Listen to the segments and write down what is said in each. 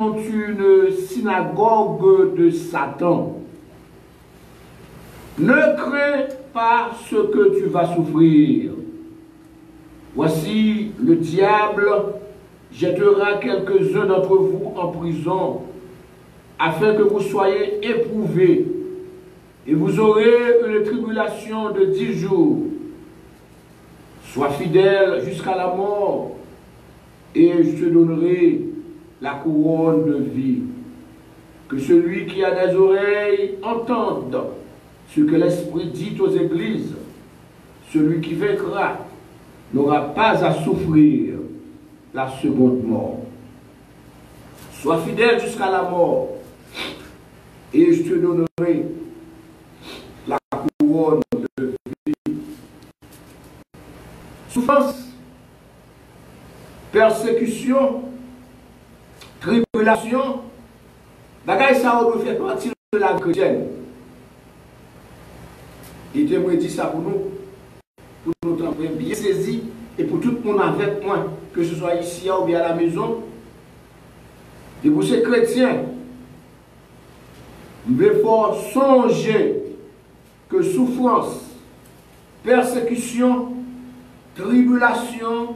une synagogue de Satan. Ne crains pas ce que tu vas souffrir. Voici, le diable jettera quelques-uns d'entre vous en prison, afin que vous soyez éprouvés, et vous aurez une tribulation de 10 jours. Sois fidèle jusqu'à la mort, et je te donnerai la couronne de vie. Que celui qui a des oreilles entende ce que l'Esprit dit aux églises. Celui qui vaincra n'aura pas à souffrir la seconde mort. Sois fidèle jusqu'à la mort, et je te donnerai la couronne de vie. Souffrance, persécution, tribulation, bagaille ça doit faire partie de la vie chrétienne. Il te dit ça pour nous bien saisir, et pour tout le monde avec moi, que ce soit ici ou bien à la maison. Et pour ces chrétiens, il faut songer que souffrance, persécution, tribulation,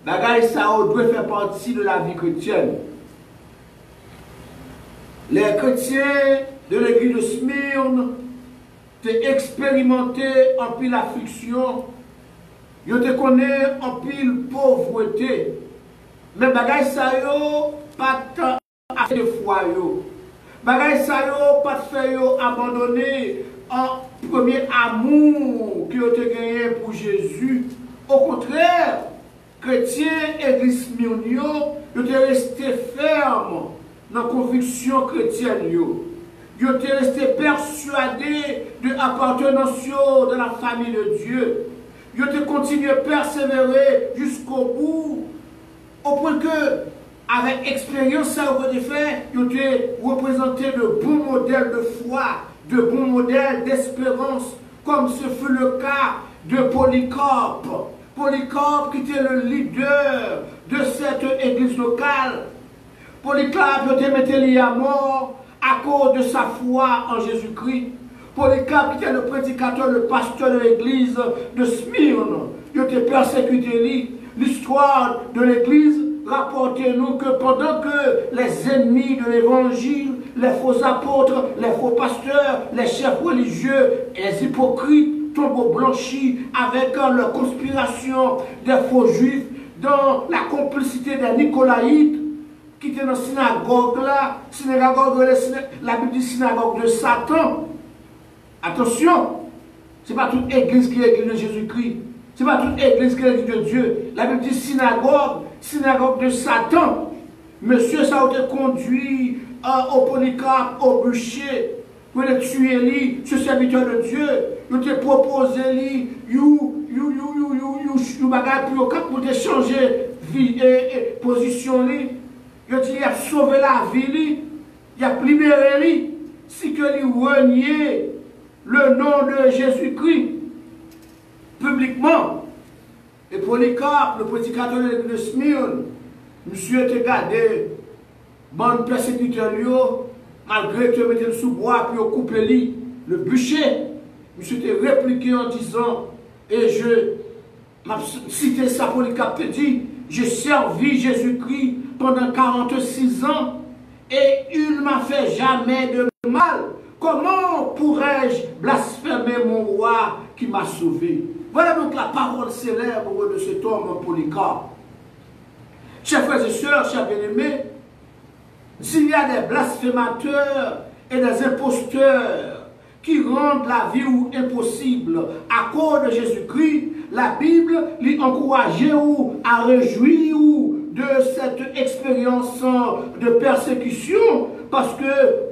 bagaille ça doit faire partie de la vie chrétienne. Les chrétiens de l'église de Smyrne ont expérimenté en pile affliction, ils te connaissent en pile pauvreté, mais bagaille ça yo pas tant à faire de foi yo. Bagaille ça yo pas faire yo abandonner en premier amour que vous avez gagné pour Jésus. Au contraire, chrétiens église Smyrne yo te resté ferme dans la conviction chrétienne yo. Yo te resté persuadé de l'appartenance de la famille de Dieu. Yo te continué à persévérer jusqu'au bout, au point que, avec expérience, ça vous avez fait, vous avez représenté de bons modèles de foi, de bons modèles d'espérance, comme ce fut le cas de Polycarpe. Polycarpe qui était le leader de cette église locale. Polycarpe vous avez mis à mort à cause de sa foi en Jésus-Christ. Polycarpe qui était le prédicateur, le pasteur de l'église de Smyrne. Il était persécuté. L'histoire de l'église rapporte-nous que pendant que les ennemis de l'évangile, les faux apôtres, les faux pasteurs, les chefs religieux et les hypocrites tombent blanchis avec leur conspiration des faux juifs dans la complicité des Nicolaïtes qui étaient dans la synagogue là, la Bible dit synagogue de Satan. Attention, ce n'est pas toute église qui est l'église de Jésus-Christ. Ce n'est pas toute église qui est l'église de Dieu. La Bible dit synagogue de Satan. Monsieur, ça a été conduit au Polycarpe, au bûcher, pour le tuer lui, ce serviteur de Dieu. Il a proposé lui, pour changer vie et position lui. Il a sauvé la vie lui, il a libéré lui, si que lui renier le nom de Jésus-Christ publiquement. Et Polycarpe, le prédicateur de Smyrne, monsieur était gardé, bande persécuteur, malgré que mettait sous bois, puis coupé le bûcher. Monsieur était répliqué en disant, et je m'a cité ça, Polycarpe te dit, j'ai servi Jésus-Christ pendant 46 ans et il ne m'a fait jamais de mal. Comment pourrais-je blasphémer mon roi qui m'a sauvé? Voilà donc la parole célèbre de cet homme Polycarpe. Chers frères et sœurs, chers bien-aimés, s'il y a des blasphémateurs et des imposteurs qui rendent la vie impossible à cause de Jésus-Christ, la Bible lui encourage ou à réjouir de cette expérience de persécution parce que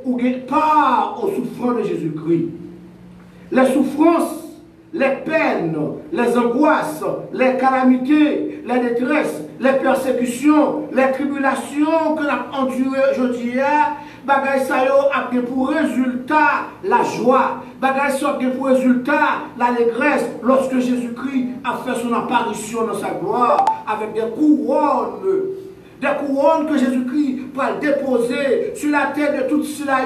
vous n'êtes pas aux souffrances de Jésus-Christ. Les souffrances, les peines, les angoisses, les calamités, les détresses, les persécutions, les tribulations que l'on a endurées aujourd'hui, bagay sa yo a pour résultat la joie, bagay sa a pour résultat l'allégresse lorsque Jésus-Christ a fait son apparition dans sa gloire avec des couronnes des couronnes que Jésus-Christ va déposer sur la tête de tous ceux-là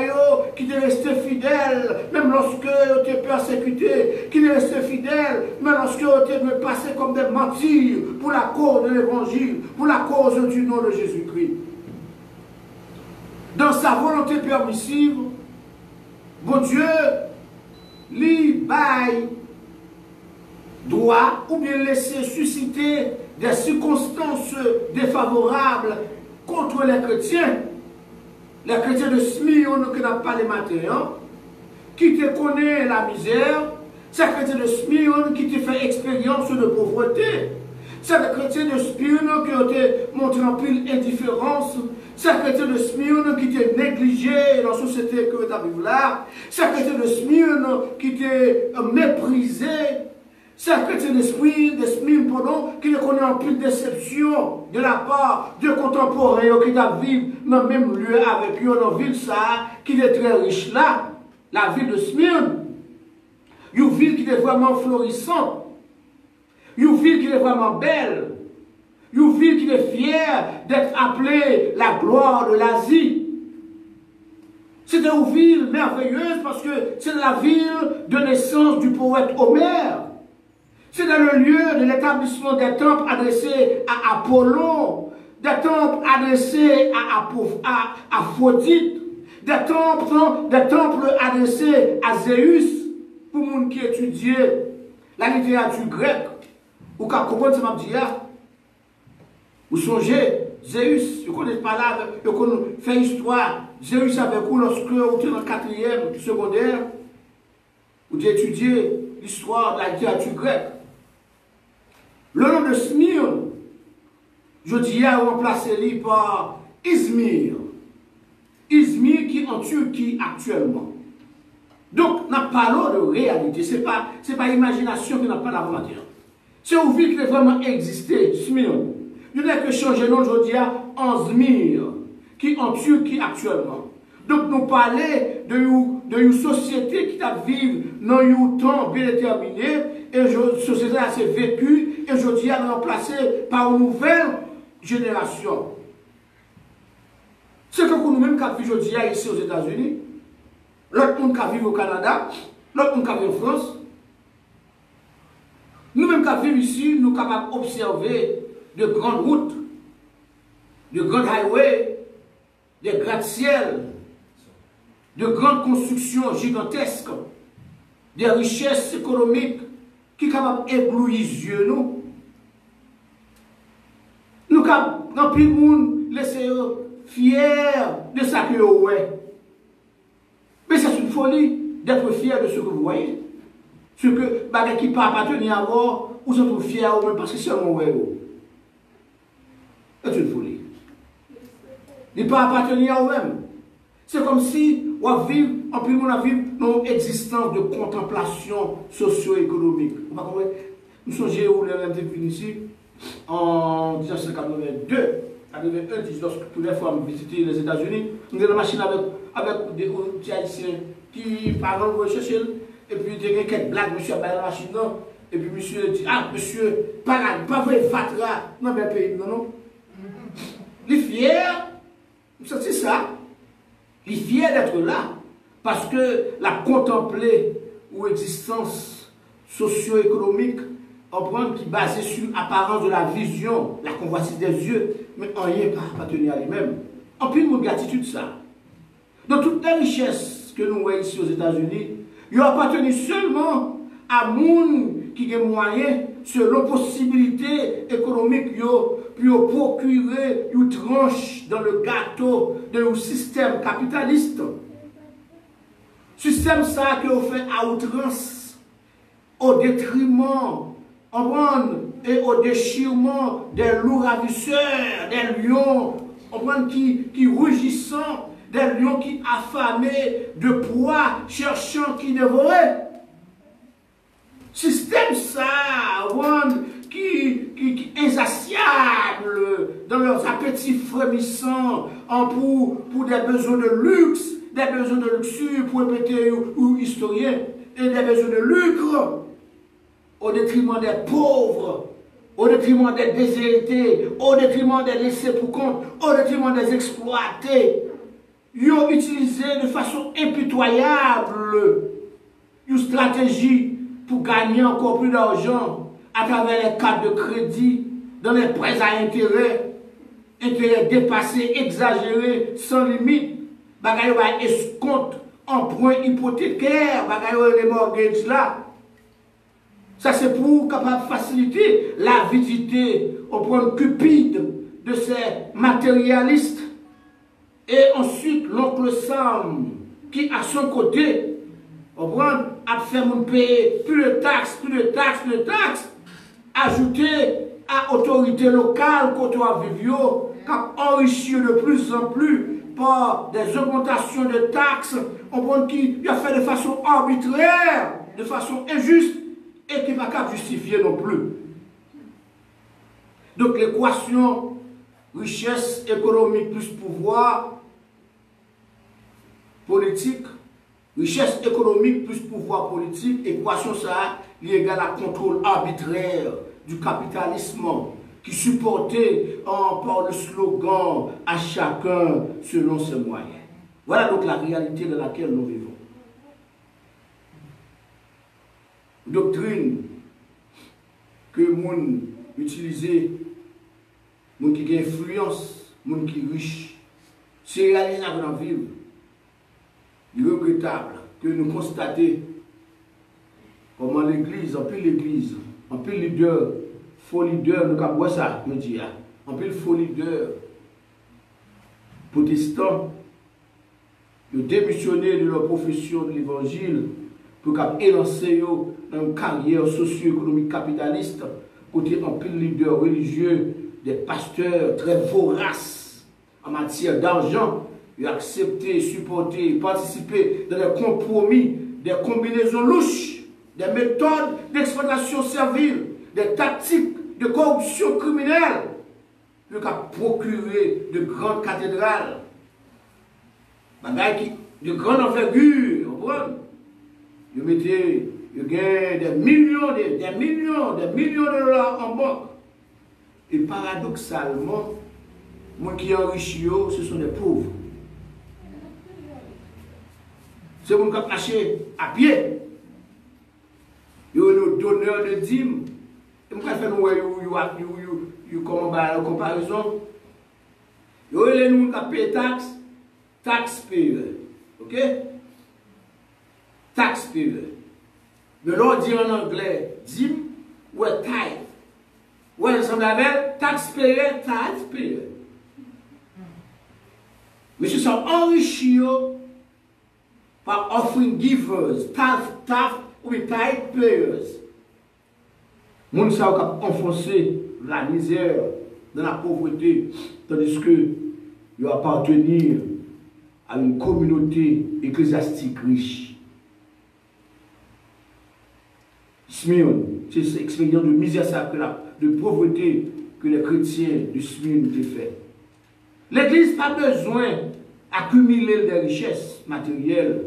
qui sont restés fidèles, même lorsque ils étaient persécutés, qui sont restés fidèles, même lorsque ils étaient passés comme des martyrs pour la cause de l'évangile, pour la cause du nom de Jésus-Christ. Dans sa volonté permissive, bon Dieu, lui baille droit ou bien laisser susciter des circonstances défavorables contre les chrétiens de Smyrne que n'a pas les matins, qui te connaît la misère, ces chrétiens de Smyrne qui te fait expérience de pauvreté, ces chrétiens de Smyrne qui ont montré en pile indifférence, ces chrétiens de Smyrne qui t'ont négligé dans la société que tu as vivre là, ces chrétiens de Smyrne qui t'ont méprisé, ces chrétiens de Smyrne, qui ne connaissent en plus de déception de la part de contemporains qui doivent vivre dans le même lieu avec eux, dans la ville ça, qui est très riche là, la ville de Smyrne. Une ville qui est vraiment florissante, une ville qui est vraiment belle, une ville qui est fière d'être appelée la gloire de l'Asie. C'est une ville merveilleuse parce que c'est la ville de naissance du poète Homère. C'est dans le lieu de l'établissement des temples adressés à Apollon, des temples adressés à Aphrodite, des temples adressés à Zéus, pour les gens qui étudient la littérature grecque, ou qui comprennent ce que je dis. Vous songez, Zéus, vous ne connaissez pas là, vous fait histoire, Zéus avec vous lorsque vous êtes dans le 4e secondaire, vous étudiez l'histoire de la littérature grecque. Le nom de Smyrne, je dis, a remplacé par Izmir. Izmir qui est en Turquie actuellement. Donc, nous parlons de réalité. Ce n'est pas imagination qui n'a pas la matière. C'est une ville qui a vraiment existé, Smyrne. Il n'y a que changer le nom, je dis, en Zmir, qui est en Turquie actuellement. Donc, nous parlons d'une société qui a vécu dans un temps bien déterminé, et cette société a vécu, et je dis, elle est remplacée par une nouvelle génération. C'est que nous-mêmes qui vivons aujourd'hui ici aux États-Unis, l'autre monde qui vit au Canada, l'autre monde qui vit en France, nous-mêmes qui vivons ici, nous sommes capables d'observer de grandes routes, de grands highways, de gratte-ciels, de grandes constructions gigantesques, des richesses économiques qui sont capables d'éblouir les yeux. Nous sommes dans le monde laisser fiers de ce que vous voyez. Mais c'est une folie d'être fier de ce que vous voyez. Ce que bagay qui ne peut appartenir à vous, vous êtes fiers ou même parce que c'est un vous. C'est une folie. Il ne peut pas appartenir à vous-même. C'est comme si on vit, en plus on vit dans une existence de contemplation socio-économique. Nous sommes où les ici en 1982, en 2001, lorsque toutes les fois visiter les États-Unis, nous avons une machine avec des petits haïtiens qui parlent, vont chercher, et puis il y a quelques blagues, monsieur a la machine, et puis monsieur dit, ah monsieur, pas vrai, fatra, non mais pays, non. Il est fier, c'est ça. Il est fier d'être là, parce que la contempler ou existence socio-économique, qui est basée sur l'apparence de la vision, la convoitise des yeux, mais rien pas appartenir à lui-même. En plus, une gratitude ça. Dans toutes les richesses que nous voyons ici aux États-Unis, il appartenu seulement à gens qui ont moyens, selon possibilités économiques, pour procurer une tranche dans le gâteau d'un système capitaliste. Système ça que vous fait à outrance, au détriment, et au déchirement des loups ravisseurs, des lions qui rugissant, des lions qui affamés de proie, cherchant qui dévoraient. Système ça, qui insatiable dans leurs appétits frémissants pour des besoins de luxe, des besoins de luxure, pour répéter ou historien, et des besoins de lucre, au détriment des pauvres, au détriment des déshérités, au détriment des laissés pour compte, au détriment des exploités. Ils ont utilisé de façon impitoyable une stratégie pour gagner encore plus d'argent à travers les cartes de crédit, dans les prêts à intérêt dépassés, exagérés, sans limite. Bagaille va escompte, emprunt hypothécaire, bagaille les mortgages là. Ça c'est pour capable faciliter l'avidité au point cupide de ces matérialistes. Et ensuite l'oncle Sam qui à son côté a fait mon payer plus de taxes, ajouter à autorité locale côté Vivio, qui a enrichi de plus en plus par des augmentations de taxes, qui a fait de façon arbitraire, de façon injuste, et qui ne va pas justifier non plus. Donc l'équation richesse économique plus pouvoir politique, richesse économique plus pouvoir politique, équation ça est égale à contrôle arbitraire du capitalisme qui supportait par le slogan à chacun selon ses moyens. Voilà donc la réalité dans laquelle nous vivons. Doctrine que moun utilisé, moun qui a influence, moun qui est riche, c'est réalisable dans la vie. Il est regrettable que nous constatons comment l'église, en plus leader, faux leader, nous avons ça, nous disons, en plus faux leader, protestants, de démissionner de leur profession de l'évangile pour élancer dans une carrière socio-économique capitaliste, côté en plus leader religieux, des pasteurs très voraces en matière d'argent, ils ont accepté, supporté, participé dans des compromis, des combinaisons louches, des méthodes d'exploitation servile, des tactiques de corruption criminelle, pour procurer de grandes cathédrales, de grande envergure, vous comprenez? Ils mettaient des millions de dollars en banque. Et paradoxalement, moi qui enrichis, ce sont des pauvres. C'est mon qui a acheté à pied. Il y a nos donneurs de dîmes. Et moi, je fais une comparaison. Il y a les gens qui payent taxpayer. Ok? Taxpayer. Mais l'on dit en anglais, dîme ou tithe. Ou ensemble avec taxpayer. Mais ce sont enrichis par offering givers, tithe ou tithe payers. Moun sa ont enfoncé la misère dans la pauvreté, tandis que ils appartenir à une communauté ecclésiastique riche. Smyrne, c'est cette expérience de misère sacrée, de pauvreté que les chrétiens de Smyrne ont fait. L'Église n'a pas besoin d'accumuler des richesses matérielles.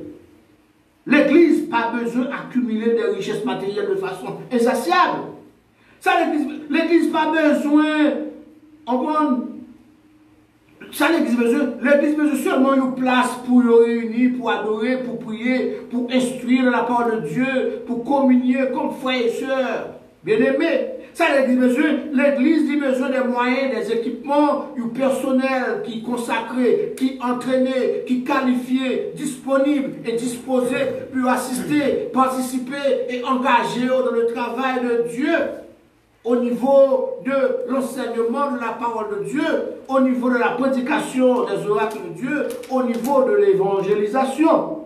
L'Église n'a pas besoin d'accumuler des richesses matérielles de façon insatiable. Ça, l'Église n'a pas besoin, l'Église besoin seulement une place pour y réunir, pour adorer, pour prier, pour instruire la parole de Dieu, pour communier comme frères et sœurs. Bien-aimés, ça l'Église a besoin des moyens, des équipements, du personnel qui est consacré, qui est entraîné, qui est qualifié, disponible et disposé pour assister, participer et engager dans le travail de Dieu. Au niveau de l'enseignement de la parole de Dieu, au niveau de la prédication des oracles de Dieu, au niveau de l'évangélisation.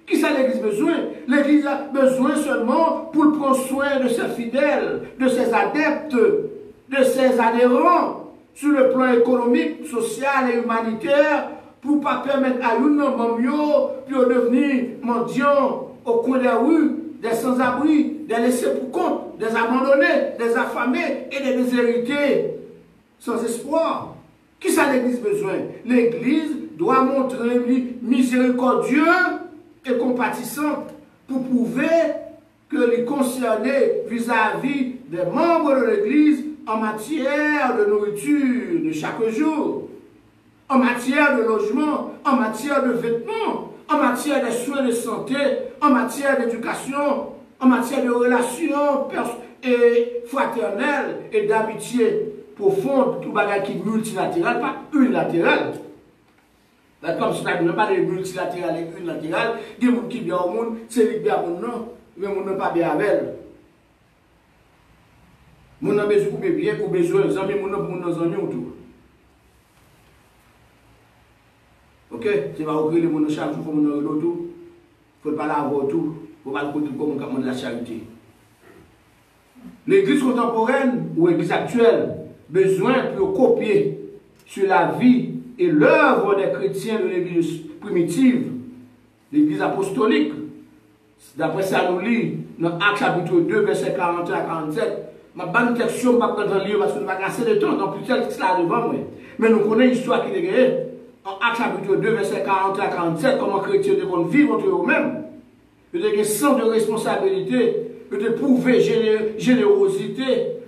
Qui ça l'Église besoin? L'Église a besoin seulement pour prendre soin de ses fidèles, de ses adeptes, de ses adhérents, sur le plan économique, social et humanitaire, pour ne pas permettre à une membre de devenir mendiant au coin des rues, des sans-abri, des laissés pour compte, des abandonnés, des affamés et des déshérités sans espoir. Qui ça l'Église besoin? L'Église doit montrer miséricordieux et compatissante pour prouver que les concernés vis-à-vis des membres de l'Église en matière de nourriture de chaque jour, en matière de logement, en matière de vêtements, en matière de soins de santé, en matière d'éducation, en matière de relations et fraternelles et d'amitié profonde, tout bagage qui est multilatéral, pas unilatéral. Comme si on n'a pas de multilatéral et unilatéral, il y a des gens qui viennent au monde, c'est les bien au monde, non, mais on n'a pas bien avec elle. On a besoin de bien, ou besoin de amis, on a besoin de tout. Ok? C'est pas ok, les gens chaque jour, il faut tout. Il faut pas l'avoir tout. Il faut pas le côté comme on de la charité. L'église contemporaine ou l'église actuelle, besoin pour copier sur la vie et l'œuvre des chrétiens de l'église primitive, l'église apostolique. D'après ça, nous lit dans Actes chapitre 2, verset 41 à 47. Ma bonne question, je ne vais pas prendre le livre parce que nous avons assez de temps, donc plusieurs textes là devant moi. Mais nous connaissons l'histoire qui est gagnée. En Actes chapitre 2, verset 41 à 47, comment les chrétiens devront vivre entre eux-mêmes. Ils ont un sens de responsabilité, ils ont prouvé générosité,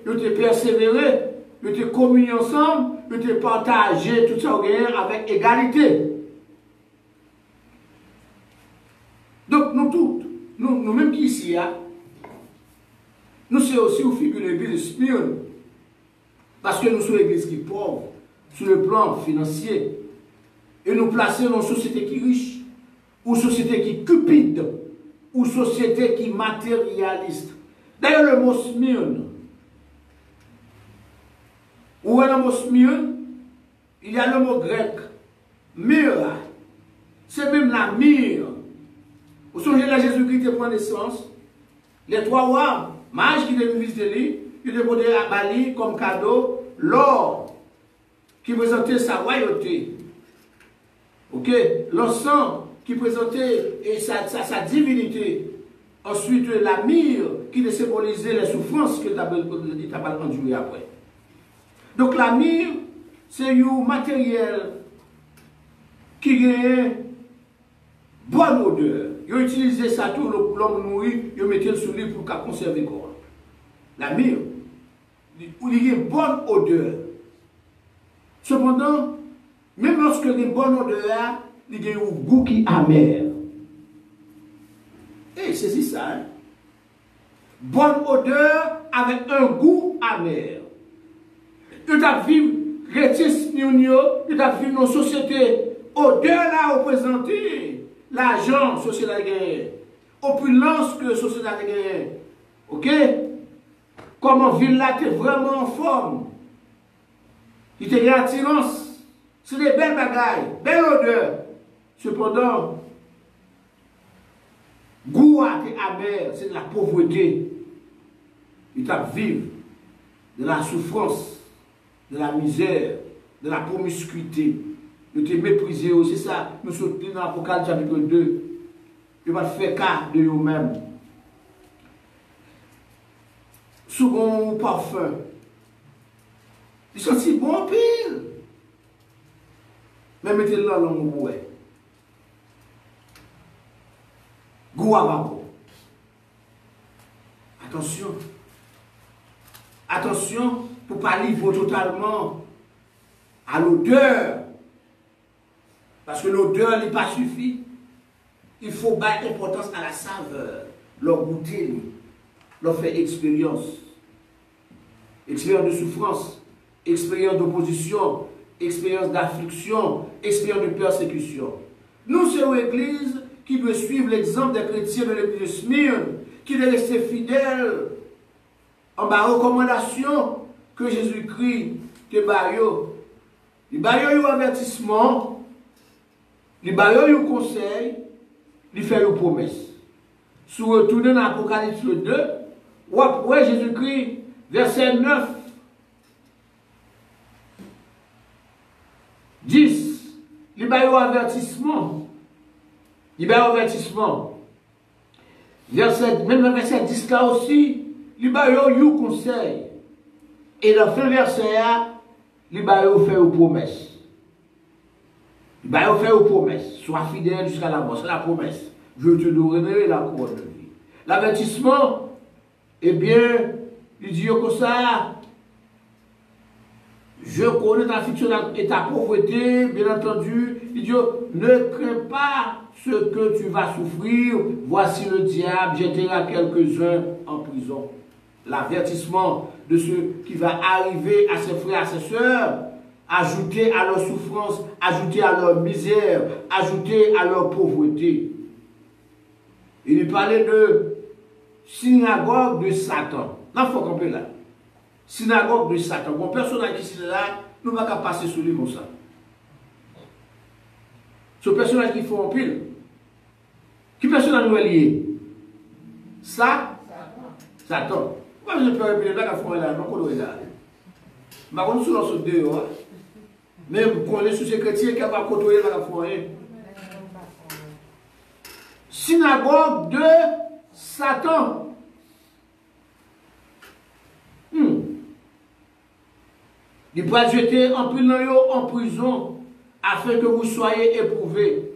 ils ont persévéré, ils ont communié ensemble, ils ont partagé tout ça avec égalité. Donc nous tous, nous-mêmes qui ici, nous sommes aussi au figure de l'église Smyrne. Parce que nous sommes l'église qui est pauvre, sur le plan financier. Et nous plaçons dans une société qui est riche, ou société qui est cupide, ou société qui est matérialiste. D'ailleurs, le mot Smyrne, où est le mot Smyrne? Il y a le mot grec, myra. C'est même la myrrhe. Vous songez là, Jésus-Christ prend naissance. Les trois rois, mages qui devaient visiter lui, ils devaient à Bali comme cadeau l'or qui présentait sa royauté. Ok? L'encens qui présentait sa divinité. Ensuite, la myrrhe qui symbolisait les souffrances que tu as endurées après. Donc la myrrhe, c'est un matériel qui a bonne odeur. Ils ont utilisé ça tout l'homme mourir, ils ont mis le sous lui pour conserver le corps. La myrrhe, il y a une bonne odeur. Cependant, même lorsque il y a une bonne odeur, il y a un goût qui est amer. Et c'est ça. Hein? Bonne odeur avec un goût amer. Tu dois vivre, tu dois vivre dans une société. Odeur là représentée. L'argent, société de guerre. Opulence que société de guerre. Ok? Comment ville là, tu es vraiment en forme. Il te garde attirance. C'est des belles bagailles, belle odeur. Cependant, goût amer, c'est de la pauvreté. Il t'a vivre de la souffrance, de la misère, de la promiscuité. De te mépriser aussi, c'est ça. Nous sommes dans l'Apocalypse chapitre 2. Il va faire cas de nous-mêmes. Souvent, parfum. Il sentit bon pile. Mais mettez-le dans le goût. Goût à babo. Attention. Attention pour ne pas livrer totalement à l'odeur. Parce que l'odeur n'est pas suffit. Il faut battre importance à la saveur. Leur goûter, leur faire expérience. Expérience de souffrance, expérience d'opposition, expérience d'affliction, expérience de persécution. Nous, c'est une église qui doit suivre l'exemple des chrétiens de l'église de Smyrne, qui doit rester fidèle en ma recommandation que Jésus-Christ te baillot. Il baillot un avertissement, il baillot un conseil, il fait une promesse. Si vous retournez dans l'Apocalypse 2, ou après Jésus-Christ, verset 9, 10, il baillot un avertissement. Il baillot un avertissement. Même le verset 10 là aussi, il baillot un conseil. Et dans le verset, il baillot fait une promesse. Il va faire une promesse. Sois fidèle jusqu'à la mort. C'est la promesse. Je te donnerai la couronne de vie. L'avertissement, eh bien, il dit comme ça. Je connais ta affliction et ta pauvreté, bien entendu. Il dit, ne crains pas ce que tu vas souffrir. Voici le diable jettera quelques-uns en prison. L'avertissement de ce qui va arriver à ses frères, à ses sœurs, ajouter à leur souffrance, ajouter à leur misère, ajouter à leur pauvreté. Il lui parlait de synagogue de Satan. Là, il faut comprendre là. Synagogue de Satan. Bon, personnage qui est là, nous ne pouvons pas passer sur lui comme ça. Ce personnage qui faut en pile. Qui personnage nous est lié? Ça? Satan. Pourquoi je ne peux pas répéter là qu'on est là? Non, qu'on est là. Je ne sais pas si c'est dehors. Mais vous connaissez ce chrétien qui va côtoyer la forêt. Synagogue de Satan. Il va jeter en prison afin que vous soyez éprouvés.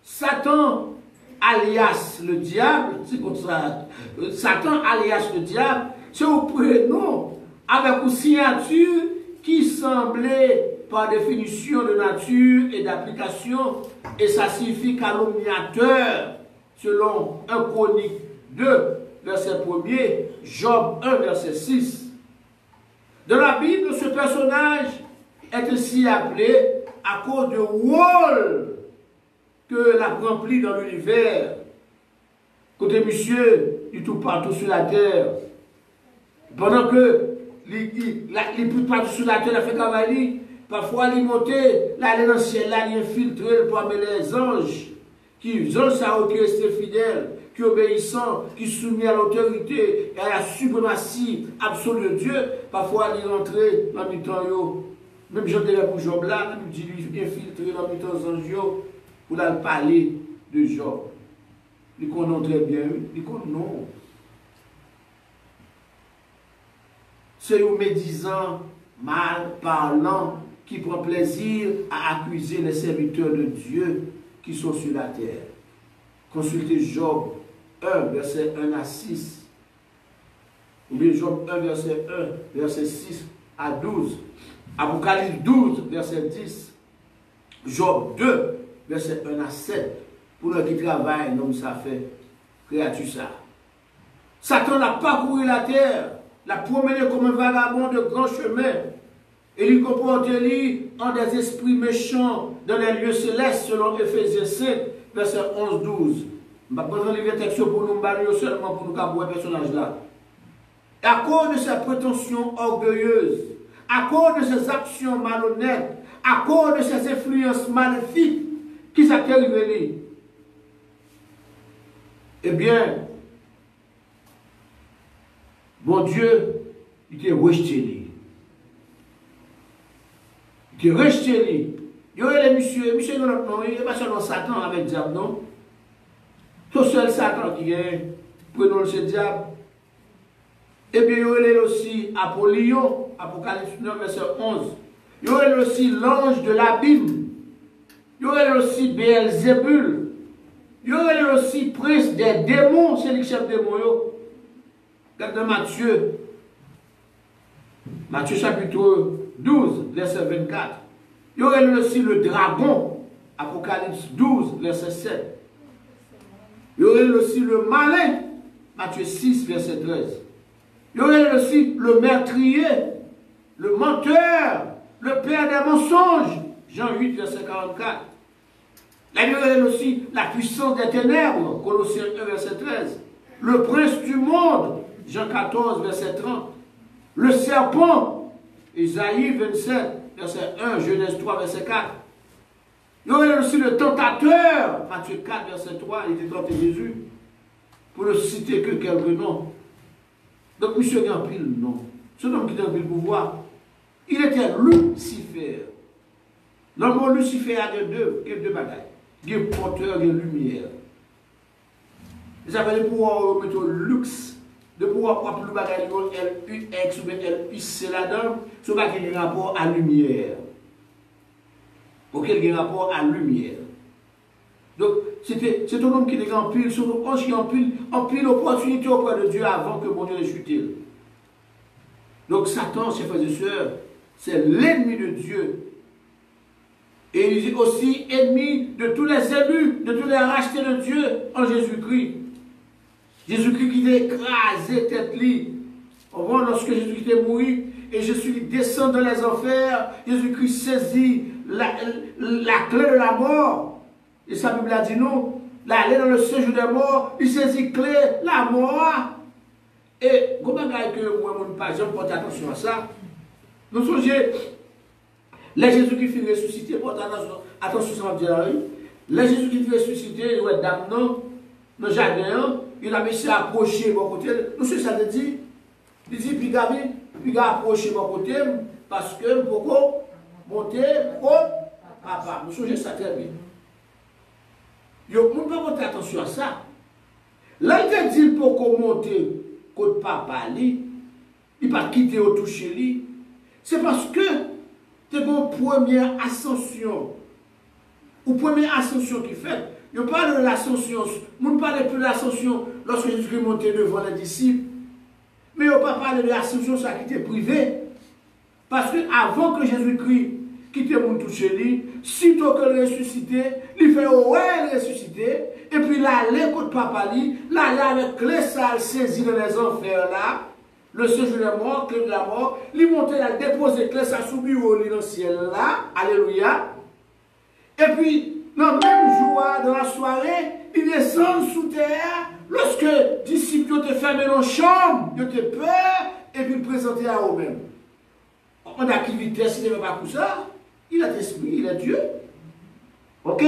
Satan, alias le diable, c'est comme ça. Satan, alias le diable, c'est un prénom avec une signature qui semblait par définition de nature et d'application, et ça signifie calomniateur, selon 1 Chronique 2, verset 1er, Job 1, verset 6. Dans la Bible, ce personnage est ainsi appelé à cause du rôle que l'a rempli dans l'univers. Côté monsieur, du tout partout sur la terre. Pendant que les plus partout sur la terre, il a fait cavalier, parfois il montait, là, dans le ciel, là, il infiltrait parmi les anges, qui restés fidèles, qui obéissant, qui soumis à l'autorité et à la suprématie absolue de Dieu. Parfois, il rentrait dans le temps, même Jean de pour Job là, il dit lui infiltrer dans le temps anges pour aller parler de Job. Il connaît très bien, il connaît non. C'est un médisant, mal parlant, qui prend plaisir à accuser les serviteurs de Dieu qui sont sur la terre. Consultez Job 1, verset 1 à 6. Ou bien Job 1, verset 1, verset 6 à 12. Apocalypse 12, verset 10. Job 2, verset 1 à 7. Pour le qui travaille, l'homme ça fait, créature ça. Satan n'a parcouru la terre, l'a promené comme un vagabond de grands chemins. Et il comportait en des esprits méchants dans les lieux célestes, selon Éphésiens 5, verset 11-12. Je vais prendre les textes pour nous balayer seulement pour nous voir ce personnage-là. À cause de ses prétentions orgueilleuses, à cause de ses actions malhonnêtes, à cause de ses influences maléfiques, qui s'est révélé? Eh bien, bon Dieu, il t'a rejeté. Il t'a rejeté. Il y a les monsieur non, il n'y a pas seulement Satan avec diable, non? C'est seul Satan qui est, prenons ce diable. Et bien, il y a aussi Apollyon, Apocalypse 9, verset 11. Il y a aussi l'ange de l'abîme. Il y a aussi Béelzébul. Il y a aussi prince des démons, c'est le chef démon. Regardez Matthieu. Matthieu chapitre 12, verset 24. Il y a aussi le dragon, Apocalypse 12, verset 7. Il y aurait aussi le malin, Matthieu 6, verset 13. Il y aurait aussi le meurtrier, le menteur, le père des mensonges, Jean 8, verset 44. Là, il y aurait aussi la puissance des ténèbres, Colossiens 1, verset 13. Le prince du monde, Jean 14, verset 30. Le serpent, Isaïe 27, verset 1, Genèse 3, verset 4. Il y aurait aussi le tentateur, Matthieu 4, verset 3, il était tenté Jésus, pour ne citer que quelques noms. Donc, monsieur Gampil, non. Ce nom qui est dans le pouvoir, il était Lucifer. Dans le mot Lucifer, il y a deux bagailles. Il y a porteur de lumière. Ça veut dire pouvoir mettre lux, de pouvoir prendre le bagage L-U-X ou L-U-C là-dedans, ce bagage qui a rapport à lumière. Auquel il y a rapport à lumière. Donc, c'est un homme qui est en pile, c'est un ange qui est en pile opportunité auprès de Dieu avant que mon Dieu ait chuté. Donc, Satan, ses frères et sœurs, c'est l'ennemi de Dieu. Et il est aussi ennemi de tous les élus, de tous les rachetés de Dieu en Jésus-Christ. Jésus-Christ qui a écrasé tête li. Lorsque Jésus-Christ est mort et Jésus descend dans les enfers, Jésus-Christ saisit la clé de la mort. Et sa Bible a dit non, aller dans le séjour des morts, il saisit clé, la mort. Et comment que moi, mon pas, je porte attention à ça. Nous songez, les Jésus-Christ fut ressuscité, porte attention à ça, les Jésus-Christ fut ressuscité, il y a dame dans le jardin, il a mis à approcher mon côté. Nous savons ça te dit. Il dit, puis Gabi, puis approcher mon côté, parce que pourquoi monter au papa. Nous savons ça très bien. Nous ne pouvons pas porter attention à ça. Là, il te dit pourquoi monter côté papa, il ne pas quitter au toucher lui. C'est parce que c'est une première ascension. Ou première ascension qui fait. Je parle de l'ascension. Je ne parle plus de l'ascension lorsque Jésus est monté devant les disciples. Mais on ne pas parler de l'ascension, ça qui était privé. Parce que avant que Jésus-Christ quitte mon toucher lui, sitôt que le ressuscité, il fait ouais ressuscité, et puis là, l'écoute papa lui, là, avec les salles saisies dans les enfers là, le séjour de mort, clé de la mort, il monte là, déposer clé ça sous bureau dans le ciel là, alléluia. Et puis, dans le même jour, dans la soirée, il descend sous terre. Lorsque les disciples étaient fermés dans la chambre, ils étaient peur, et puis ils présentaient à eux-mêmes. En activité, s'il ne pas pour ça, il a l'esprit, il est Dieu. Ok?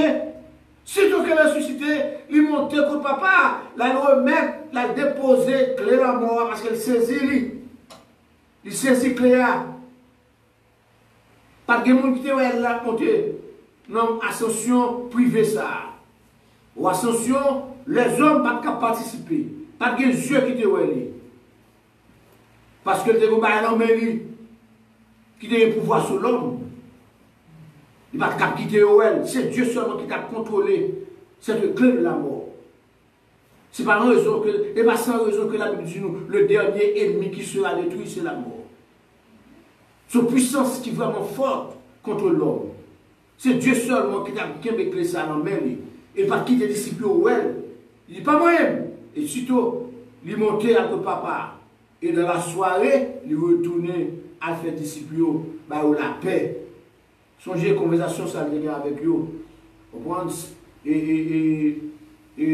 Surtout qu'elle a ressuscité, il montait contre papa, la remettre, la déposer, clé la mort, parce qu'elle saisit lui. Il saisit clé. Pas de monde qui était là, monté. Non, ascension privée ça. Ou ascension, les hommes ne peuvent pas participer. Pas de yeux qui te parce que le débat l'homme qui a le pouvoir sur l'homme. Il ne va pas quitter elle. C'est Dieu seulement qui t'a contrôlé cette clé de la mort. C'est pas sans raison que, et pas sans raison que la Bible dit nous, le dernier ennemi qui sera détruit, c'est la mort. Son puissance qui est vraiment forte contre l'homme. C'est Dieu seulement qui t'a clé ça dans la main. Et pas quitter les disciples où elle. Il dit pas moi-même. Et surtout, il montait avec papa. Et dans la soirée, il retournait à faire disciples, bah, la paix. Songez conversation ça vient avec eux. Comprendre et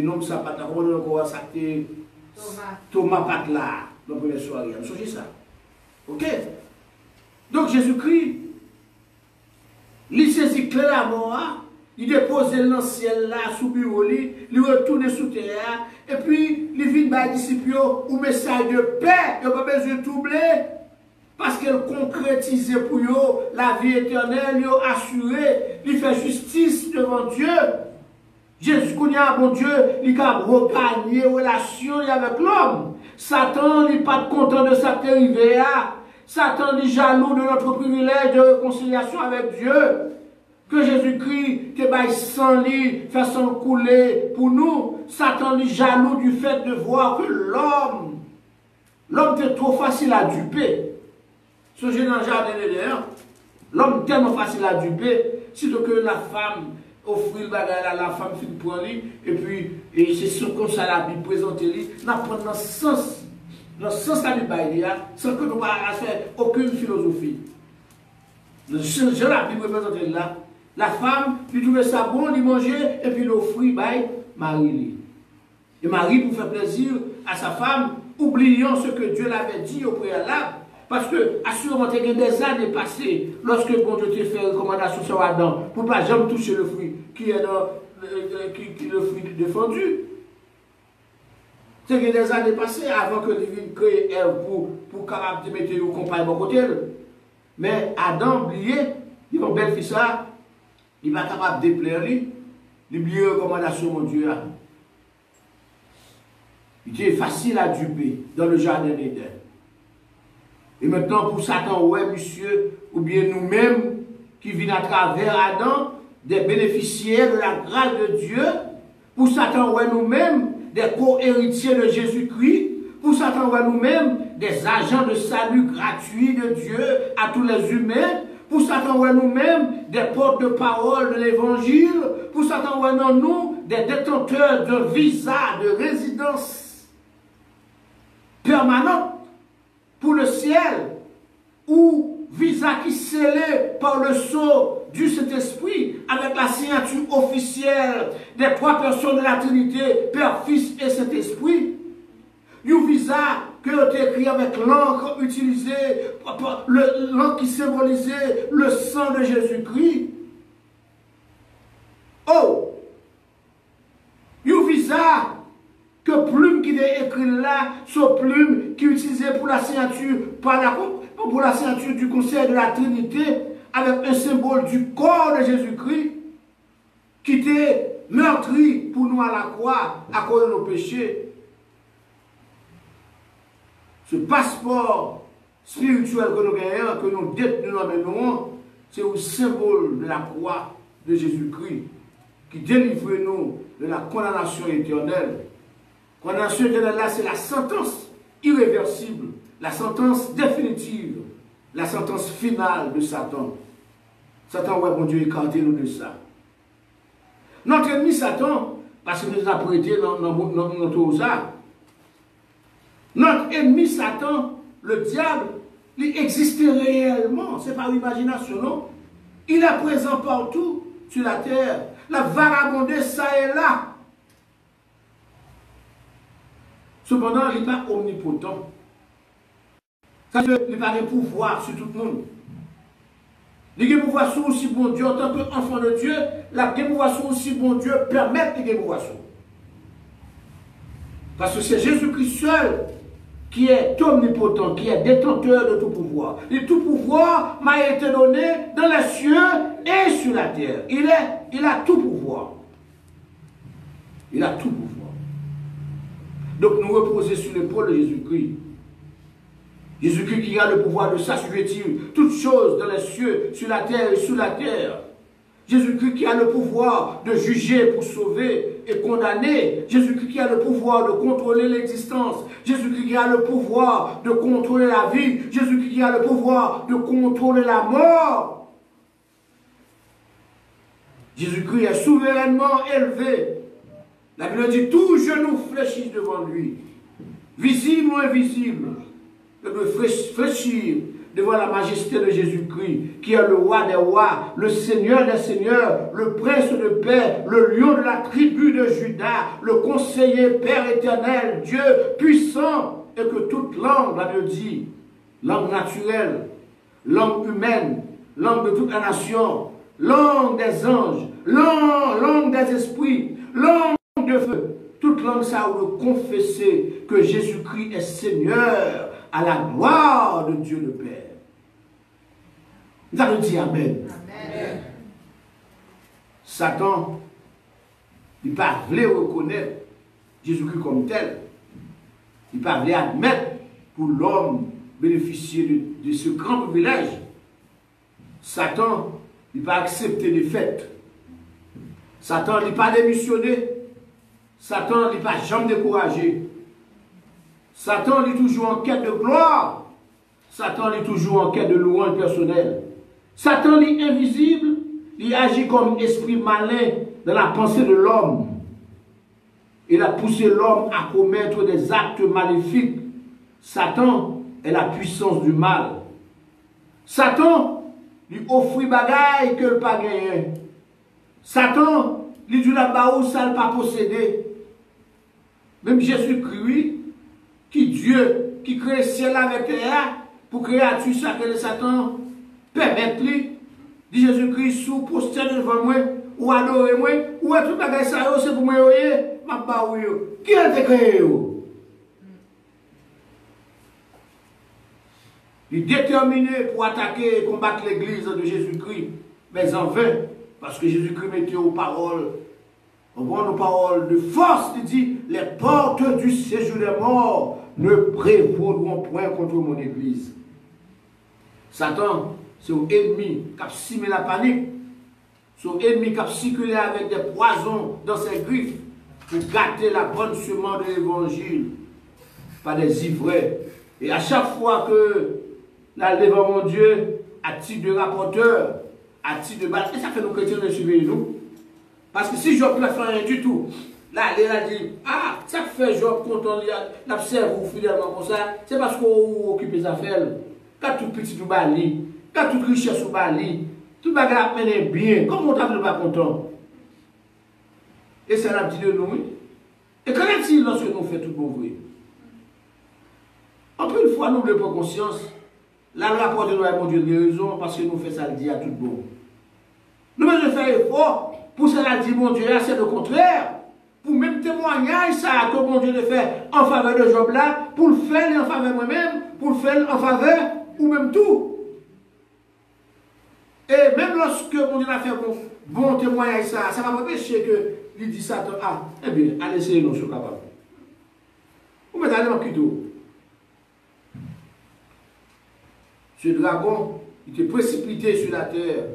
non ça pas encore ça Thomas Patla dans la première soirée. Songez ça. OK? Donc Jésus-Christ il saisit clair la mort, il dépose dans le ciel là sous bureau, il retourne sous terre et puis il vient par les disciples ou message de paix, il n'a pas besoin de troubler. Parce qu'elle concrétisait pour eux la vie éternelle, il a assuré, il fait justice devant Dieu. Jésus, qu'on a bon Dieu, il a regagné relation avec l'homme. Satan n'est pas content de sa arrivée. Satan est jaloux de notre privilège de réconciliation avec Dieu. Que Jésus-Christ te baille sans lit, fait son couler pour nous. Satan est jaloux du fait de voir que l'homme est trop facile à duper. Songez dans le jardin d'Éden, l'homme tellement facile à duper, surtout que la femme offre le bagage à la femme finit pour lui, et puis c'est comme ça la Bible présente lui, n'a pas dans le sens de la Bible, sans que nous n'ayons fait aucune philosophie. Je la Bible présente là, la femme, lui trouvait ça bon, lui manger, et puis l'offre by Marie. Et Marie, pour faire plaisir à sa femme, oubliant ce que Dieu l'avait dit au préalable. Parce que, assurément, il y a des années passées, lorsque bon Dieu t'a fait recommandation sur Adam, pour ne pas jamais toucher le fruit qui est dans le fruit défendu. C'est que des années passées, avant que Dieu crée Ève pour capable de mettre au compagnon côté. Mais Adam, oublié, il va belle fille ça, il va capable de déplaire, il oublie la recommandation mon Dieu. Il était facile à duper dans le jardin d'Éden. Et maintenant, pour Satan, ouais, monsieur, ou bien nous-mêmes, qui venons à travers Adam, des bénéficiaires de la grâce de Dieu, pour Satan, ouais, nous-mêmes, des co-héritiers de Jésus-Christ, Pour Satan, ouais, nous-mêmes, des agents de salut gratuits de Dieu à tous les humains. Pour Satan, ouais, nous-mêmes, des portes de parole de l'évangile. Pour Satan, ouais, nous, des détenteurs de visa, de résidence permanente pour le ciel, ou visa qui scellé par le sceau du Saint-Esprit, avec la signature officielle des trois personnes de la Trinité, Père, Fils et Saint-Esprit. Un visa que est écrit avec l'encre utilisée, l'encre qui symbolisait le sang de Jésus-Christ. Oh! Un visa que plume qui est écrit là, ce plume qui est utilisée pour la signature, pour la signature du conseil de la Trinité, avec un symbole du corps de Jésus-Christ, qui était meurtri pour nous à la croix à cause de nos péchés. Ce passeport spirituel que nous gagnons, que nous détenons, c'est un symbole de la croix de Jésus-Christ qui délivre nous de la condamnation éternelle. La condamnation éternelle, là, c'est la sentence irréversible, la sentence définitive, la sentence finale de Satan. Satan, ouais, bon Dieu, écartez-nous de ça. Notre ennemi Satan, parce que nous avons prêté dans notre âme, notre ennemi Satan, le diable, il existe réellement. Ce n'est pas l'imagination, non. Il est présent partout sur la terre. La vagabondé, ça et là. Cependant, il n'est pas omnipotent. Ça veut dire qu'il n'a pas de pouvoir sur tout le monde. Il a pouvoir sur aussi bon Dieu, en tant qu'enfant de Dieu, il a pouvoir sur aussi bon Dieu, permettre qu'il ait pouvoir sur. Parce que c'est Jésus-Christ seul qui est omnipotent, qui est détenteur de tout pouvoir. Et tout pouvoir m'a été donné dans les cieux et sur la terre. Il a tout pouvoir. Il a tout pouvoir. Donc nous reposer sur l'épaule de Jésus-Christ. Jésus-Christ qui a le pouvoir de s'assujettir toutes choses dans les cieux, sur la terre et sous la terre. Jésus-Christ qui a le pouvoir de juger pour sauver et condamner. Jésus-Christ qui a le pouvoir de contrôler l'existence. Jésus-Christ qui a le pouvoir de contrôler la vie. Jésus-Christ qui a le pouvoir de contrôler la mort. Jésus-Christ est souverainement élevé. La Bible dit, tout genou fléchit devant lui. Visible ou invisible. Il peut fléchir devant la majesté de Jésus-Christ, qui est le roi des rois, le seigneur des seigneurs, le prince de paix, le lion de la tribu de Juda, le conseiller Père éternel, Dieu puissant, et que toute langue, la Bible dit, langue naturelle, langue humaine, langue de toute la nation, langue des anges, langue des esprits, langue de feu, toute langue ça veut confesser que Jésus-Christ est Seigneur, à la gloire de Dieu le Père. Nous allons dire Amen. Amen. Satan, il ne pas voulu reconnaître Jésus-Christ comme tel. Il ne pas voulu admettre pour l'homme bénéficier de ce grand privilège. Satan, il n'a pas accepté les fêtes. Satan, il n'a pas démissionné. Satan, il n'a pas jamais découragé. Satan est toujours en quête de gloire. Satan est toujours en quête de louange personnelle. Satan est invisible. Il agit comme esprit malin dans la pensée de l'homme. Il a poussé l'homme à commettre des actes maléfiques. Satan est la puissance du mal. Satan lui offre des bagailles que le pas gagné. Satan lui dit là-bas où ça ne pas posséder. Même Jésus-Christ, qui Dieu, qui crée le ciel avec terre, pour créature sacrée de Satan, permettre-lui, dit Jésus-Christ, sous prosterner devant moi, ou adorer moi, ou à tout bagage ça, c'est pour moi, ma baou. Qui a été créé? Il est déterminé pour attaquer et combattre l'église de Jésus-Christ, mais en vain, parce que Jésus-Christ mettait aux paroles. On voit nos paroles de force, il dit, les portes du séjour des morts ne prévaudront point contre mon église. Satan, c'est un ennemi qui a simé la panique. C'est un ennemi qui a circulé avec des poisons dans ses griffes pour gâter la bonne semence de l'évangile. pas des ivraies. Et à chaque fois que la devant mon Dieu, à titre de rapporteur, à titre de battre, et ça fait nos chrétiens de suivre nous. Parce que si Job ne fait rien du tout, là, il a dit, ah, ça fait Job content, il observe ou fidèlement comme ça, c'est parce qu'on occupe les affaires. Quand tout petit ou bali, quand toute richesse ou bali, tout bagarre mené bien, comment on t'a pas content? Et ça l'a dit de nous. Et qu'en est-il lorsque nous faisons tout bon vrai? En plus, une fois, nous ne prenons conscience, la loi porte de nous à mon Dieu de raison parce que nous faisons ça le dit à tout bon. Nous devons faire effort pour cela dit mon Dieu, c'est le contraire. Pour même témoigner ça que mon Dieu le fait en faveur de Job là, pour le faire en faveur de moi-même, pour le faire en faveur ou même tout. Et même lorsque mon Dieu a fait bon témoignage ça, ça va m'empêcher que il dit Satan, ah, eh bien, allez essayer nous sommes capables. Vous mettez allez dans Kudo. Ce dragon, il était précipité sur la terre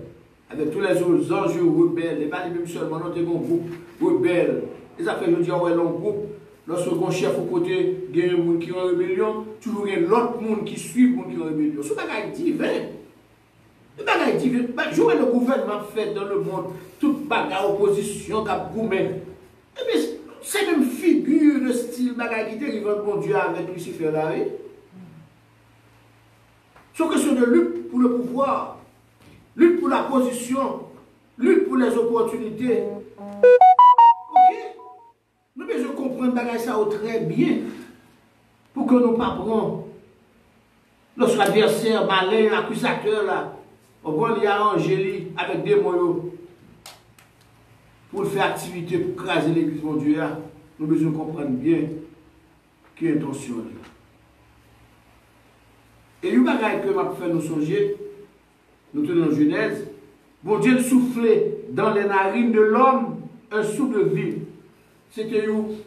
avec tous les autres anges rebelles, et pas les mêmes seulement, non, des groupe rebelle. Les affaires, je dis, ouais, l'on groupe, lorsque un chef au côté, il y a un monde qui est en rébellion, toujours il y a l'autre monde qui suit le monde qui est en rébellion. C'est un bagage divin. Le bagage divin. Je vois le gouvernement fait dans le monde, toute bagarre, opposition, cap gourmet. Eh bien, c'est même figure de style bagage qui dérive de bon Dieu avec Lucifer là, oui. C'est une question de lutte pour le pouvoir, lutte pour la position, lutte pour les opportunités. Ok? Nous devons comprendre ça très bien pour que nous ne pas prenions notre adversaire malin, accusateur là, on va y arranger avec des moyens pour faire activité pour craser l'église mon Dieu. Nous devons comprendre bien qui est intention. Et une bagaille que m'a fait nous songer, nous tenons en Genèse, bon Dieu soufflait dans les narines de l'homme un souffle de vie. C'était une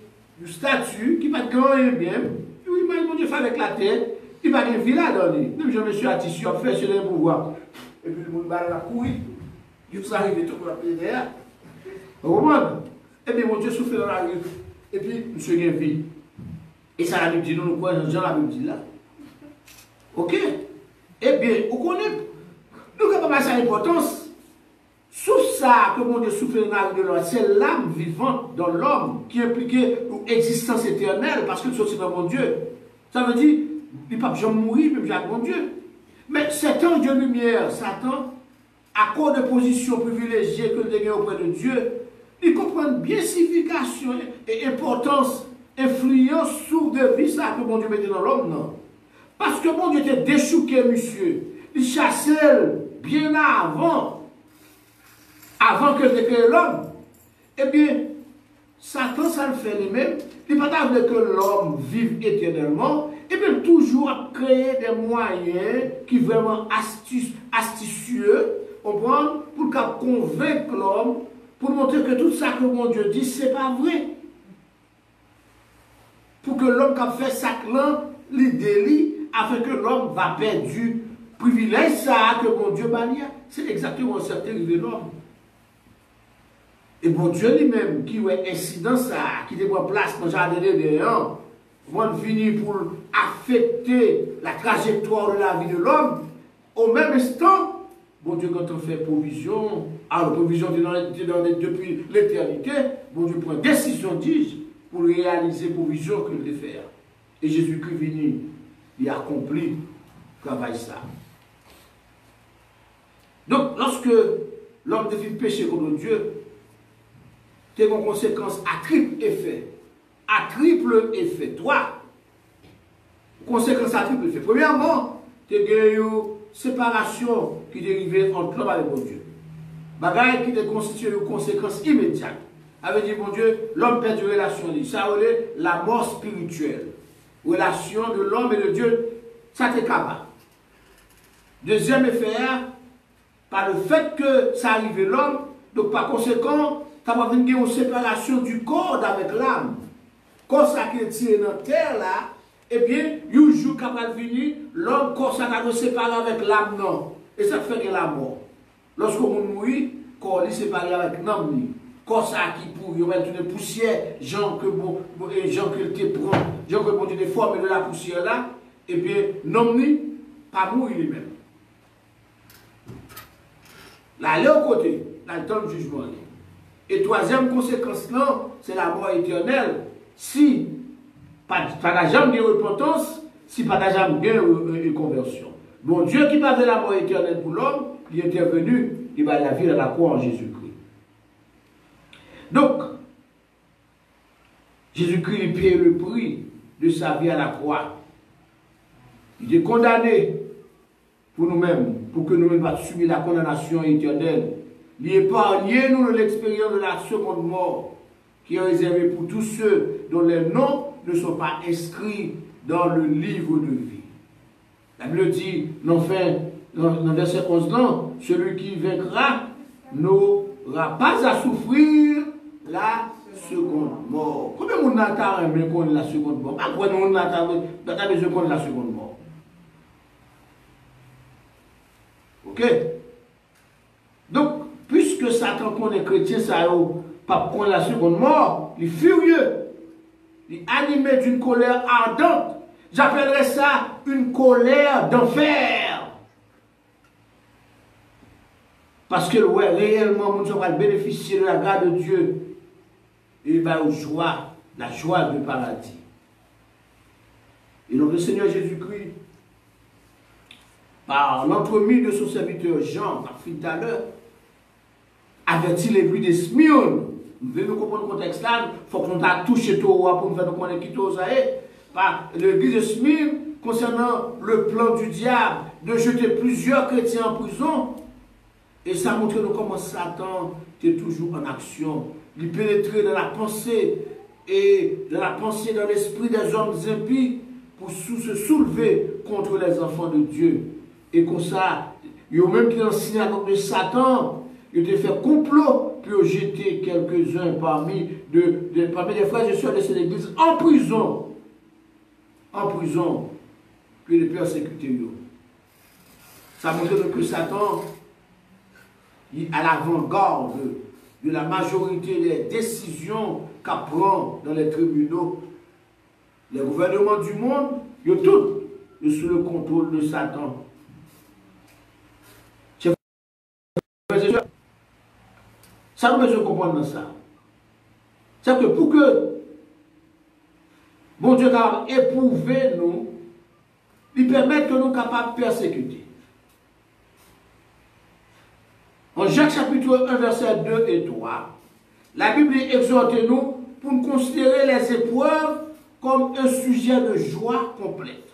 statue qui va gagner bien. Oui, mais mon Dieu fait avec la tête, il va gagner vie là-dedans. Même je me suis attissu, on fait sur les pouvoirs. Et puis le monde va courir. Juste arrivé tout pour la paix derrière. Vous comprenez? Et bien mon Dieu souffle dans la rue. Et puis, monsieur gagne vie. Et ça la Bible dit, nous croyons, Jean la Bible dit là. Ok? Eh bien, vous connaissez, nous avons pas ça l'importance. Sous ça que mon Dieu souffle dans la vie de l'homme, c'est l'âme vivante dans l'homme qui implique l'existence éternelle parce que c'est aussi dans mon Dieu. Ça veut dire, il ne peut pas jamais mourir, même jamais mon Dieu. Mais cet ange de lumière, Satan, à cause de position privilégiée que le a auprès de Dieu, il comprend bien signification et importance, influence, source de vie, ça que mon Dieu mettait dans l'homme, non? Parce que mon Dieu était déchouqué, monsieur. Il chassait bien avant que je crée l'homme. Eh bien, Satan, ça le fait lui-même. Il n'est pas que l'homme vive éternellement. Et bien, toujours à créer des moyens qui sont vraiment astucieux, pour convaincre l'homme, pour montrer que tout ça que mon Dieu dit, ce n'est pas vrai. Pour que l'homme qui a fait ça, l'idée, afin que l'homme va perdre du privilège ça que mon Dieu bannit. C'est exactement ce qui est de l'homme. Et mon Dieu lui-même, qui est incident ça, qui prend place dans le jardin de Dieu, va venir pour affecter la trajectoire de la vie de l'homme, au même instant, mon Dieu, quand on fait provision, alors provision depuis l'éternité, mon Dieu prend décision, dis-je, pour réaliser provision que le faire. Et Jésus-Christ venu, il a accompli le travail ça. Donc, lorsque l'homme défie péché contre Dieu, c'est une conséquence à triple effet. À triple effet. Trois. Conséquence à triple effet. Premièrement, tu as une séparation qui dérivait entre l'homme et mon Dieu. Bagaille qui te constitue une conséquence immédiate. Avait dit, mon Dieu, l'homme perd une relation. Ça c'est la mort spirituelle. Relation de l'homme et de Dieu, ça t'est capable. Deuxième effet, par le fait que ça arrive l'homme, donc par conséquent, ça va venir une séparation du corps avec l'âme. Quand ça qui est tiré dans la terre là, eh bien, un jour capable de venir, l'homme, quand ça va se séparer avec l'âme, non. Et ça fait que la mort. Lorsqu'on mourit, quand on est séparé avec l'âme, quand ça qui pour il va une poussière, Jean que bon Jean que te prend, Jean que bon Dieu te forme de la poussière là, et bien non ni pas mourir lui-même. Là, l'autre côté, là, le temps de jugement. Et troisième conséquence là, c'est la mort éternelle. Si pas jamais de repentance, si pas jamais de conversion. Bon Dieu qui parle de la mort éternelle pour l'homme, il est intervenu, il va la vie à la croix en Jésus-Christ. Donc, Jésus-Christ il paye le prix de sa vie à la croix. Il est condamné pour nous-mêmes, pour que nous-mêmes pas subir la condamnation éternelle. Il épargne nous de l'expérience de la seconde mort, qui est réservée pour tous ceux dont les noms ne sont pas inscrits dans le livre de vie. La Bible dit, enfin, dans verset 11, non, celui qui vaincra n'aura pas à souffrir la seconde mort. Combien de monde n'a aimé qu'on la seconde mort? À quoi nous n'a pas besoin qu'on la seconde mort? Ok? Donc, puisque Satan connaît chrétien, ça n'a pas prendre la seconde mort, il est furieux, il est animé d'une colère ardente. J'appellerais ça une colère d'enfer. Parce que ouais, réellement, nous va bénéficier de la grâce de Dieu. Et il va aux joie, la joie du paradis. Et donc le Seigneur Jésus-Christ, par l'entremise de son serviteur Jean, par tout à l'heure, avertit l'église de Smyrne. Vous devez nous comprendre le contexte là, il faut qu'on a touché tout pour nous faire nous connaître qui tout ça est. Par l'église de Smyrne, concernant le plan du diable de jeter plusieurs chrétiens en prison. Et ça montre nous comment Satan est toujours en action. Il pénétrait dans la pensée et dans la pensée, dans l'esprit des hommes impies pour se soulever contre les enfants de Dieu. Et comme ça, il y a même qui dans le synagogue de Satan, il a fait complot pour jeter quelques-uns parmi les frères et sœurs de cette église en prison. En prison, puis les persécuter. Ça montre que Satan est à l'avant-garde de la majorité des décisions qu'à prend dans les tribunaux. Les gouvernements du monde, ils sont tous sous le contrôle de Satan. Ça, nous devons comprendre dans ça. C'est que pour que bon Dieu capable éprouver nous, il permet que nous capables de persécuter. En Jacques chapitre 1, verset 2 et 3, la Bible exhorte nous pour nous considérer les épreuves comme un sujet de joie complète.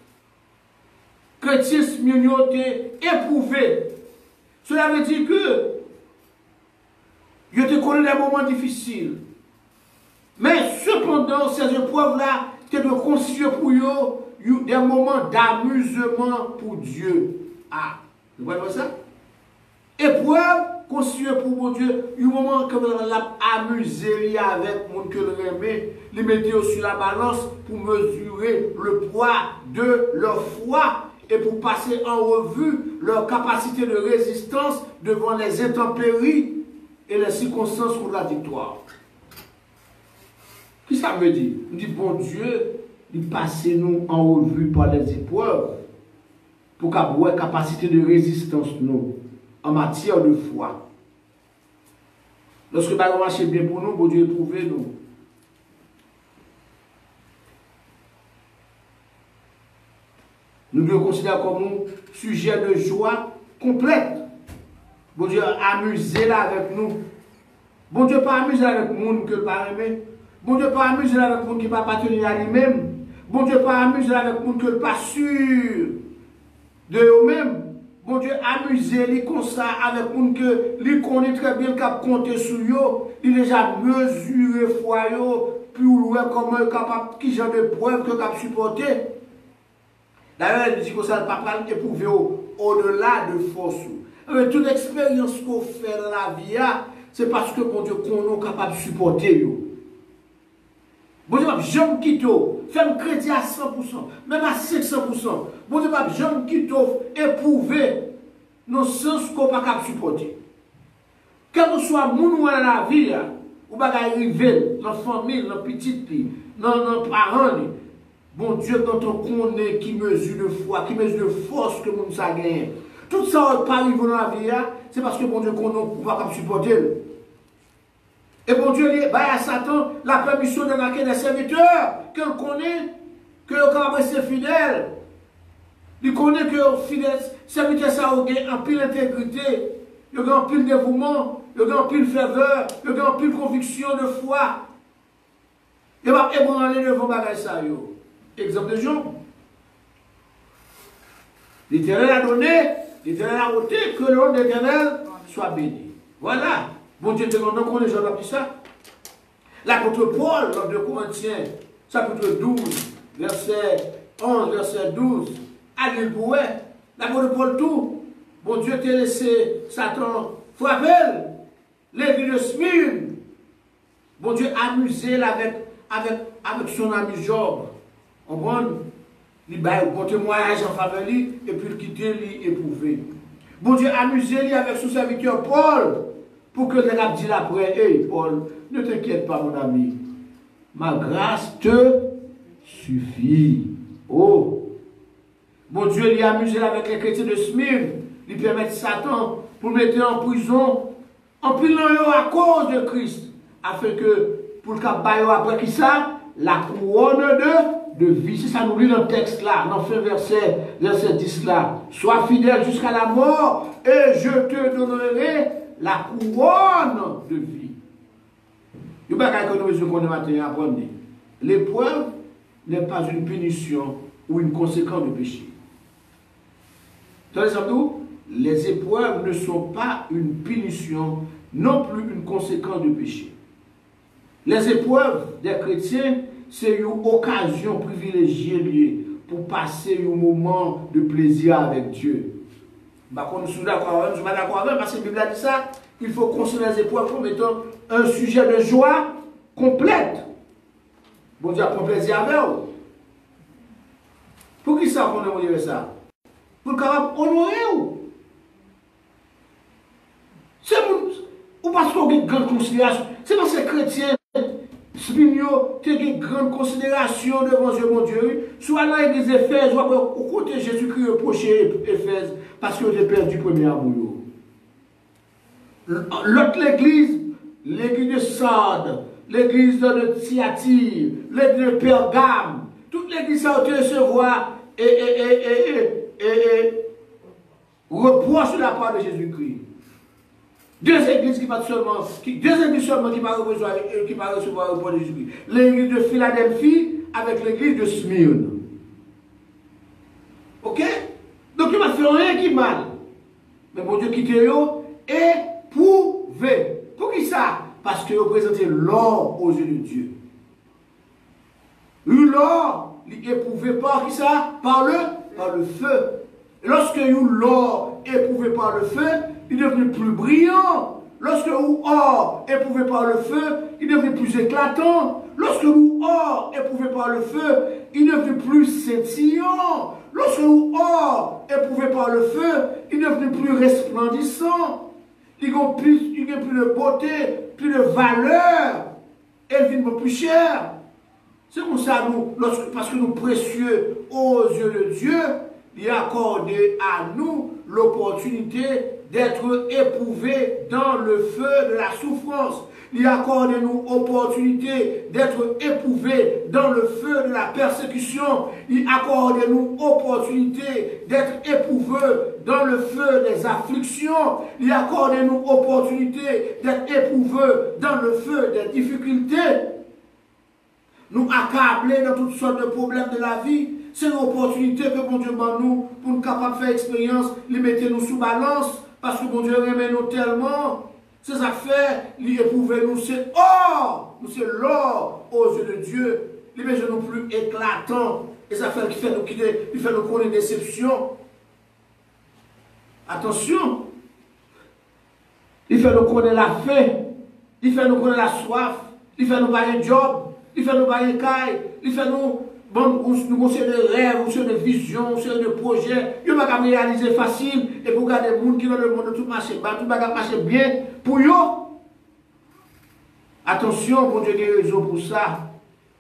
Chrétiens minorité éprouvés. Cela veut dire que je te connais des moments difficiles. Mais cependant, ces épreuves-là, c'est de constituer pour eux des moments d'amusement pour Dieu. Ah, vous voyez ça? Épreuve constituée pour mon Dieu, un moment que vous allez amuser avec mon que le remet, les mettez sur la balance pour mesurer le poids de leur foi et pour passer en revue leur capacité de résistance devant les intempéries et les circonstances contradictoires. Qu'est-ce que ça veut dire? On dit, bon Dieu, il passe nous en revue par les épreuves pour avoir une capacité de résistance nous en matière de foi. Lorsque ça marche bien pour nous, bon Dieu éprouve nous. Nous devons considérer comme un sujet de joie complète. Bon Dieu amusez là avec nous. Bon Dieu pas amuser avec le monde que le pas aimer. Bon Dieu pas amuser avec le monde qui ne va pas tenir à lui-même. Bon Dieu pas amuser avec le monde que le pas sûr de eux-mêmes. Bon Dieu amusez-les comme ça avec le monde que lui connaît très bien qu'il compter sur eux. Il déjà mesuré foi pour voir comment il est capable, qui genre de preuve que capable supporter. D'ailleurs, il dit que ça ne va pas éprouver au-delà de force. Mais toute expérience qu'on fait dans la vie, c'est parce que bon Dieu qu'on est capable de supporter. Bon Dieu, j'aime quitter, faire un crédit à 100%, même à 500%. Bon Dieu, j'aime quitter, éprouver nos sens qu'on n'est pas capable de supporter. Quel que soit mon dans la vie, ou pas arriver dans la famille, dans la petite, dans les parents. Bon Dieu, quand on connaît qui mesure de foi, qui mesure de force que nous avons gagné. Tout ça pas arrivé dans la vie, c'est parce que bon Dieu qu'on ne peut pas supporter. Et bon Dieu, il bah, à Satan la permission de marquer des serviteurs qu'on connaît, que le rester fidèle. Il connaît que le fidèle serviteur ça a en pile intégrité, il a en pile dévouement, il a en pile ferveur, il a en pile conviction de foi. Et va ébranler devant bagage ça yo. Exemple de Job. L'Éternel a donné, l'Éternel a ôté, que le nom de l'Éternel soit béni. Voilà. Bon Dieu te demande qu'on est Jean dit ça. L'apôtre Paul, dans 2 Corinthiens, chapitre 12, verset 11, verset 12, à l'île Bouet, l'apôtre Paul tout, bon Dieu t'a laissé Satan frapper l'église de Smyrne. Bon Dieu amusé avec son ami Job. On prend, il a un témoignage en faveur de lui, et puis il quitte lui éprouvé. Bon Dieu amusé lui avec son serviteur Paul, pour que le rap dise après, hey Paul, ne t'inquiète pas mon ami, ma grâce te suffit. Oh! Bon Dieu lui a amusé avec les chrétiens de Smyrne, lui permettre Satan pour le mettre en prison, en pilant à cause de Christ, afin que, pour le cap après qui ça, la couronne de vie. C'est ça nous lit dans le texte là, dans le fin verset 10 là. Sois fidèle jusqu'à la mort et je te donnerai la couronne de vie. Il n'y a pas que nous qu'on matin apprendre. L'épreuve n'est pas une punition ou une conséquence de péché. Les épreuves ne sont pas une punition, non plus une conséquence de péché. Les épreuves des chrétiens, c'est une occasion privilégiée pour passer un moment de plaisir avec Dieu. Par contre, je suis d'accord avec, je suis pas d'accord avec, parce que la Bible a dit ça, il faut considérer les épreuves comme étant un sujet de joie complète. Bon Dieu prend plaisir avec vous. Pour qui ça qu'on honorer ça? Pour le capable honorer vous. C'est ou parce qu'on a une grande considération. C'est parce que les chrétiens, Spinio, tu as une grande considération devant Dieu, mon Dieu. Soit dans l'église d'Éphèse, ou au côté Jésus-Christ reproché Éphèse, parce que j'ai perdu le premier amour. L'autre l'église, l'église de Sardes, l'église de Thyatire, l'église de Pergame, toute l'église a été recevoir et reproche de la part de Jésus-Christ. Deux églises qui partent seulement, deux églises seulement qui partent recevoir le report de Jésus-Christ. L'église de Philadelphie avec l'église de Smyrne. Ok? Donc il m'a fait rien qui mal. Mais mon Dieu quitte eux et prouvé. Pour qui ça? Parce que vous présentez l'or aux yeux de Dieu. L'or, il est éprouvé par qui ça? Par le feu. Et lorsque l'or est éprouvé par le feu, il devient plus brillant. Lorsque l'or est éprouvé par le feu, il devient plus éclatant. Lorsque l'or est éprouvé par le feu, il devient plus scintillant. Lorsque l'or est éprouvé par le feu, il devient plus resplendissant. Il a plus de beauté, plus de valeur. Et il devient plus cher. C'est comme ça, parce que nous précieux aux yeux de Dieu, il a accordé à nous l'opportunité d'être éprouvés dans le feu de la souffrance. Il a accordé nous l'opportunité d'être éprouvés dans le feu de la persécution. Il a accordé nous l'opportunité d'être éprouvés dans le feu des afflictions. Il a accordé nous l'opportunité d'être éprouvés dans le feu des difficultés. Nous accabler dans toutes sortes de problèmes de la vie. C'est une opportunité que bon Dieu m'a nous pour nous capables de faire expérience, les mettre nous sous balance, parce que bon Dieu aime nous tellement. Ces affaires, les éprouver nous, c'est or, nous c'est l'or aux yeux de Dieu. Les besoins nous plus éclatants. Les affaires qui fait nous quitter, qui fait nous connaître des déceptions. Attention, il fait nous connaître la faim, il fait nous connaître la soif, il fait nous bailler job, il fait nous bailler caille, il fait nous nous conseiller de rêves, de visions, de projets. Il ne va pas réaliser facile et pour garder les gens qui dans le monde tout marche bien, tout marche bien pour eux. Attention, bon Dieu, il y a raison pour ça.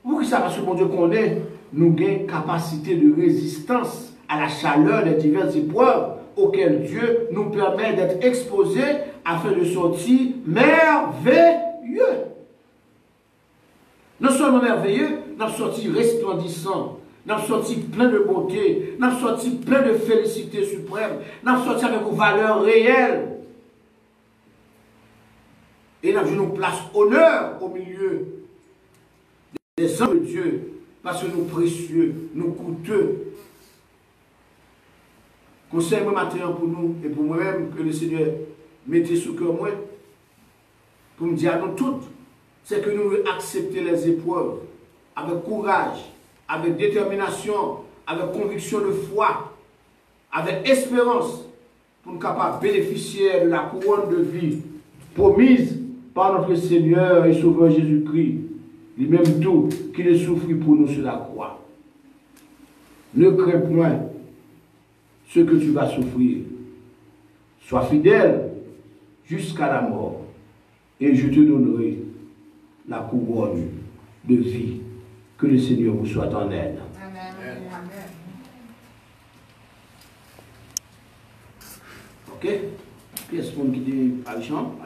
Pour ça, parce que bon Dieu connaît, nous avons capacité de résistance à la chaleur des diverses épreuves auxquelles Dieu nous permet d'être exposés afin de sortir merveilleux. Non seulement merveilleux, nous sortir resplendissant, nous sortir plein de beauté, nous sortir plein de félicité suprême, nous sortir avec une valeur réelle. Et nous nous place honneur au milieu des hommes de Dieu, parce que nous précieux, nous coûteux. Conseil matin pour nous et pour moi-même que le Seigneur mette sous cœur moi, pour me dire à nous toutes, c'est que nous devons accepter les épreuves avec courage, avec détermination, avec conviction de foi, avec espérance, pour nous capables de bénéficier de la couronne de vie promise par notre Seigneur et Sauveur Jésus-Christ, lui-même tout, qui le souffrit pour nous sur la croix. Ne crains point ce que tu vas souffrir. Sois fidèle jusqu'à la mort, et je te donnerai la couronne de vie. Que le Seigneur vous soit en aide. Amen. Ok? Qui est-ce qui dit par exemple?